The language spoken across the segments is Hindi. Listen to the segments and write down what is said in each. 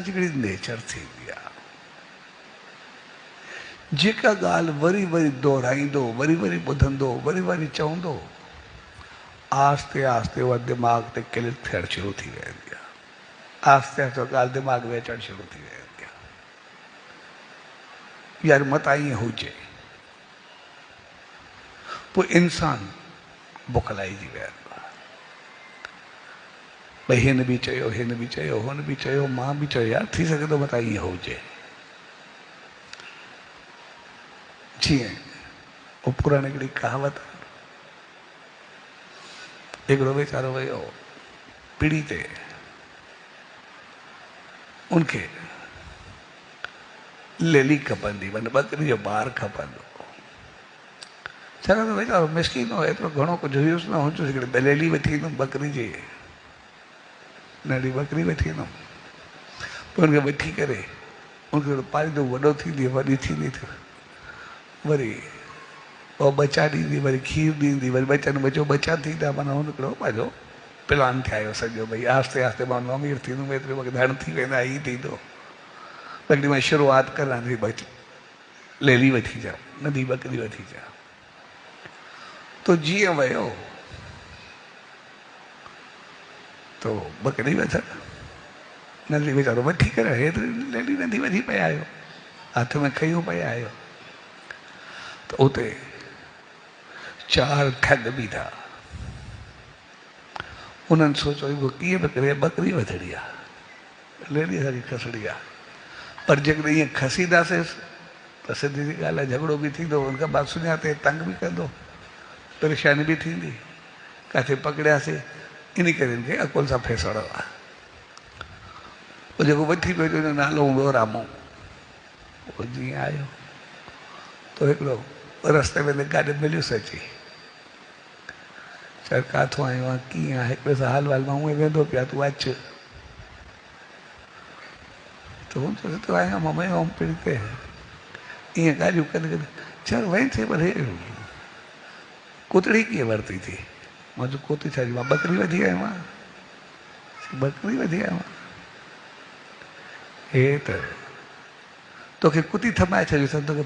जी नेचर थी दिया जेका गाल वरी वरी दोहराइंदो वरी वरी ॿुधंदो वरी वरी चवंदो आस्ते आस्ते वह दिमाग ते क्लिक थियण शुरू थी वेंदी आहे आस्ते आस्ते गाल दिमाग में अचणु शुरू थी वेंदी आहे यार मता ईअं हुजे पोइ इंसान बुखलाइजी वेंदो आहे भई हिन बि चयो हिन बि चयो हुन बि चयो मां बि चयो यार थी सघे थो मता ईअं हुजे जीअं वो पुराणी हिकिड़ी कहावत हिकिड़ो वीचारो वियो पीढ़ी ते उनखे लेली खपंदी माना बकरी जो ॿार खपंदो छाकाणि त वीचारो मिसकिन हो एतिरो घणो कुझु हुयुसि न हुनजो हिकिड़ी लेली वठी ईंदुमि बकरी जी नंढी बकरी वठी ईंदुमि पोइ हुनखे वठी करे उनखे पालींदो वॾो थींदी वॾी थींदी वरी पोइ बचा ॾींदी वरी खीर ॾींदी वरी बचनि बचो बचा थींदा माना हुन हिकिड़ो पंहिंजो प्लान ठाहियो सॼो भई आस्ते आस्ते मां अमीर थींदुमि एतिरो मूंखे धन थी वेंदा हीअ थींदो हिकिड़ी मां शुरूआति करां थी बच लेली वठी जा नंढी बकरी वठी जा तो जीअं वियो तो बकरी वठ नंढी वीचारो वठी करे हेतिरी लेली नंढी वठी पिया आहियो हथ में खयूं पिया आहियो तो उते 4 ठग बीठा उन्हनि सोचो कीअं बकरी वठणी आहे लेली असांजी खसणी आहे पर जेकॾहिं ईअं खसींदासीं त सिधी सी ॻाल्हि आहे झगड़ो बि थींदो उनखां बाद सुञाते तंग बि कंदो परेशानी बि थींदी किथे पकड़ियासीं इन करे हिनखे अकुल सां फैसड़ो आहे पोइ जेको वठी पियो हुनजो नालो हूंदो रामो पोइ जीअं आयो तो हिकिड़ो रस्ते में गाॾी मिलियुसि अची चल काथो आयो आहे कीअं आहे हिकिड़े सां हाल वाल मां उहे वेंदो पिया तूं अचु त हुन चयो तूं आहियां मां वियो हुअमि पिण ते ईअं ॻाल्हियूं कंदे कंदे चल वई थिए पर हे कुतड़ी कीअं वरिती थी मां चयो कोती छा मां बकरी वठी आयो आहियां बकरी वठी आयो आहियां हे त तोखे कुती थमाए छॾियो अथनि तोखे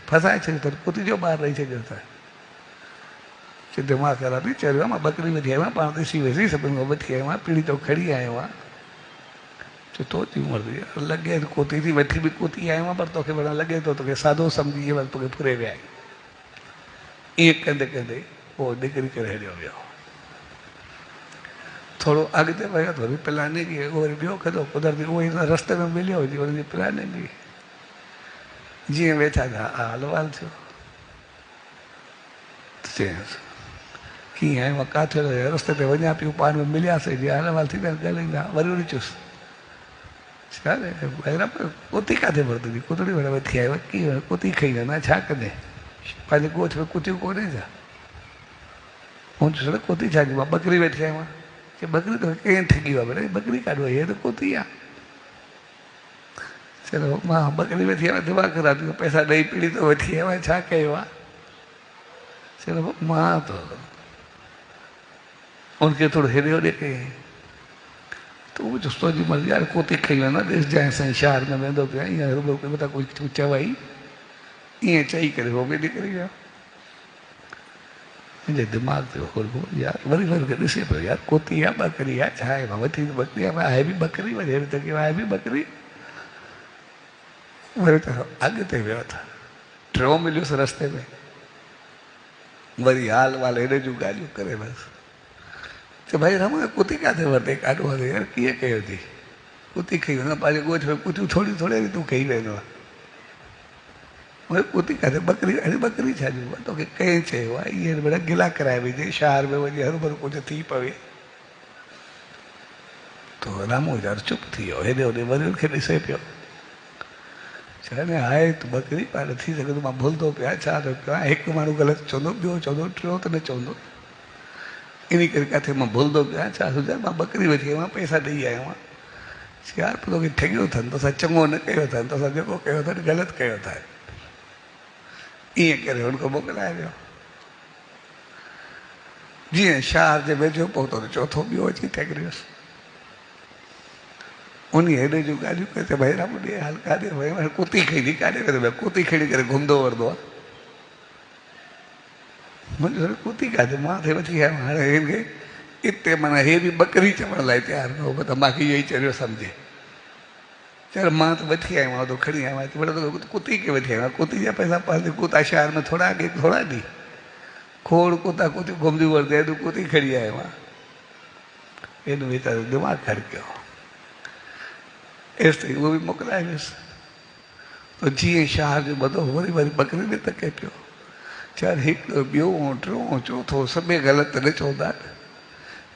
फसाए छॾियो अथनि कुती जो ॿार रही छॾियो अथनि चयो दिमाग़ ख़राब थी चयो मां बकरी वठी आयो आहियां पाण ॾिसी वेसी सभिनि खां वठी आयो आहियां पीढ़ी तो खड़ी आयो आहियां चयो तो जी उमिरि थी लॻे कोती थी वठी बि कोती आयो आहियां पर तोखे वञणु लॻे थो तोखे सादो सम्झी वरी तोखे फुरे विया ईअं कंदे कंदे पोइ निकिरी करे हेॾो वियो थोरो अॻिते वियो त वरी प्लानिंग वरी ॿियो कंदो कुदरती उहो ई रस्ते में मिलियो हुजे हुनजी प्लानिंग जीअं वेठा था हाल वाल थियो चयसि कीअं आहे मां किथे रस्ते ते वञा पियो पाण में मिलियासीं जीअं हाल वाल थींदा ॻाल्हाईंदा वरी वरी चुसि छा कोती किथे वरिती कुतड़ी वठी आयो कीअं कोती खाई वेंदा छा कंदे पंहिंजे ॻोठ में कुतियूं कोन्हे छा हुन चयो कोती छा मां बकरी वेठी आहियां मां चयो बकरी त कंहिं ठगी आहे भले बकरी काॾो आई आहे त कोती आहे चलो मां बकरी वेठी आहियां दिमाग़ ख़राब थी पैसा ॾेई पीड़ी तो वठी आयो आहियां छा कयो आहे चलो मां त उनखे थोरो हेॾे होॾे कयईं त उहो चुस तुंहिंजी मर्ज़ी यार कोती खई वेंदा ॾिस जांइ साईं शहर में वेंदो पिया ईअं रुॻो मथां कोई चवई ईअं चई करे उहो बि निकिरी वियो मुंहिंजे दिमाग़ ते हुरबो यार वरी वरी ॾिसे पियो यार कोती आहे बकरी आहे छा आहे मां वठी बकरी आहे आहे बि बकरी वरी हेॾी त आहे बि बकरी वरी त अॻिते वियो त टियों मिलियुसि रस्ते में वरी हाल वाल हेॾे जूं ॻाल्हियूं करे बसि चयो भाई रमो कुती किथे वरिते काॾो हले यार कीअं कयो थी कुती खई वेंदो पंहिंजे ॻोठ में कुतियूं थोरी थोरी तूं खई वेंदो आहे कुती किथे बकरी अरे बकरी छा ॾियो तोखे कंहिं चयो आहे इहे बेटा गिला कराए विझे शहर में वञी हरू भरू कुझु थी पवे त रामो यार चुप थी वियो हेॾे होॾे वरी हुनखे ॾिसे पियो चवंदे आहे तूं बकरी पर थी सघे थो मां भुलंदो पिया छा थो पियो आहे हिकु माण्हू ग़लति चवंदो ॿियो चवंदो टियों त न चवंदो इन करे किथे मां भुलंदो पिया छा सोचियां मां बकरी वठी आयो आहियां पैसा ॾेई आयो आहियां यार तोखे ठगियो अथनि तोसां चङो न कयो अथनि तोसां जेको कयो अथनि ग़लति कयो अथनि ईअं करे हुनखे मोकिलाए वियो जीअं शहर जे वेझो पहुतो त चौथो ॿियो अची ठॻियोसि उन हेॾे जूं ॻाल्हियूं कयो भाई राम ॾे हाल काॾे भई कुती खणी काॾे करे कुती खणी करे घुमंदो वरंदो आहे मुंहिंजो कुती काॾे मां थे वठी आयो हाणे हिनखे इते माना हे बि ॿकरी चवण लाइ तयारु न हो त मूंखे इहो ई चरियो सम्झे चल मां त वठी आयो आहियां तो खणी आयो आहियां कुती खे वठी आयो आहियां कुती जा पैसा पंहिंजे कुता शहर में थोरा अॻे थोरा ॾी खोड़ कुता कुती घुमंदियूं वरंदियूं तूं कुती खणी आयो आहे एॾो वीचारो दिमाग़ ख़र्च कयो एसि ताईं उहो बि मोकिलाए वियुसि त जीअं शहर जो ॿधो वरी वरी ॿकरी में तके पियो चल हिकु ॿियों टियों चौथो सभई ग़लति न चवंदा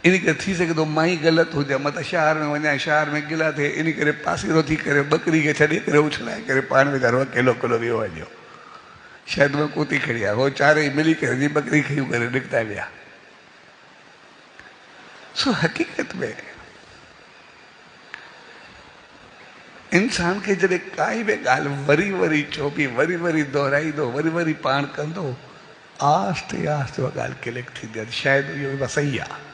इन करे थी सघे थो मां ई ग़लति हुजां मां त शहर में वञा शहर में गिला थिए इन करे पासीरो थी करे ॿकरी खे छॾे करे उछलाए करे पाण वीचारो अकेलो अकेलो वियो वञो शायदि मां कुती खणी आहे उहो चारई मिली करे जी ॿकरी खयूं करे निकिता विया सो हक़ीक़त में इंसान खे जॾहिं काई बि ॻाल्हि वरी वरी चइबी वरी वरी दोहिराईंदो वरी पाण कंदो आस्ते आस्ते उहा ॻाल्हि क्लिक थींदी आहे शायदि इहो बि सही आहे